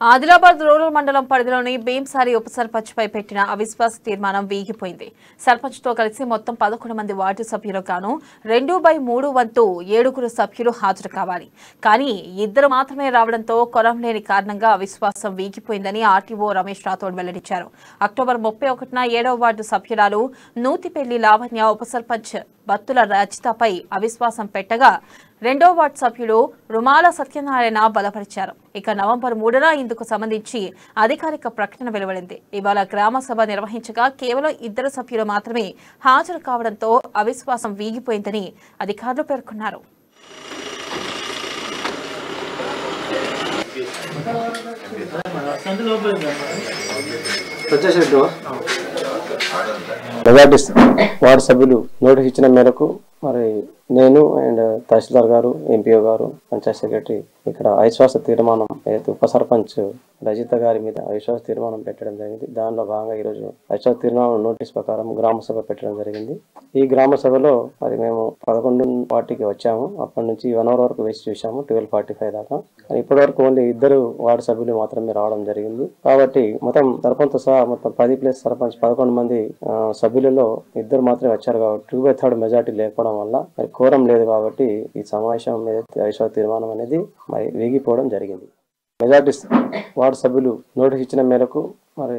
Adilabad rural మండలం పరిధిలోని భీంసారి ఉప సర్పంచ్ పై పెట్టిన అవిశ్వాస తీర్మానం వీగిపోయింది. సర్పంచ్ తో కలిసి మొత్తం 11 మంది వార్డు సభ్యులకు గాను 2/3 వంతు 7 సభ్యులు హాజరు కావాలి. కానీ ఇద్దరు మాత్రమే రావడంతో కొరం లేని కారణంగా అవిశ్వాసం వీగిపోయిందని ఆర్టీఓ రమేష్ రాథోడ్ వెల్లడించారు. అక్టోబర్ 31న 7వ వార్డు సభ్యురాలు నూతిపెల్లి లావణ్య ఉప సర్పంచ్ బత్తుల రచితపై అవిశ్వాసం పెట్టగా 2వ వార్డు సభ్యులు రుమాల సత్యనారాయణ బలపరిచారు. ఇక నవంబర్ 3న ఇందుకు సంబంధించి అధికారిక ప్రకటన వెలువడింది. ఇవాళ గ్రామ సభ నిర్వహించగా కేవలం 2 సభ్యులు మాత్రమే హాజరు కావడంతో అవిశ్వాసం వీగిపోయిందని అధికారులు పేర్కొన్నారు. వార్డు సభ్యులు నోటీస్ ఇచ్చిన మేరకు మరి నేను అండ్ తహసీల్దార్ గారు, ఎంపీఓ గారు, పంచాయత్ సెక్రటరీ ఇక్కడ అవిశ్వాస తీర్మానం ఉప సర్పంచ్ రజిత గారి మీద అవిశ్వాస తీర్మానం పెట్టడం జరిగింది. దానిలో భాగంగా ఈరోజు అవిశ్వాస తీర్మానం నోటీస్ ప్రకారం గ్రామ సభ పెట్టడం జరిగింది. ఈ గ్రామ సభలో మరి మేము 11 పార్టీకి వచ్చాము. అప్పటి నుంచి 1 అవర్ వరకు వేసి చూసాము, 12:45 దాకా. ఇప్పటి వరకు ఓన్లీ 2 వార్డు సభ్యులు మాత్రమే రావడం జరిగింది. కాబట్టి మొత్తం సర్పంచ్ సహా మొత్తం 10 ప్లస్ సర్పంచ్ 11 మంది సభ్యులలో 2 మాత్రమే వచ్చారు. కాబట్టి 2/3 మెజార్టీ లేకపోవడం వల్ల మరి కోరం లేదు. కాబట్టి ఈ సమావేశం మీద అవిశ్వాస తీర్మానం అనేది మరి వీగిపోవడం జరిగింది. మెజార్టీ వార్డు సభ్యులు నోటీస్ ఇచ్చిన మేరకు మరి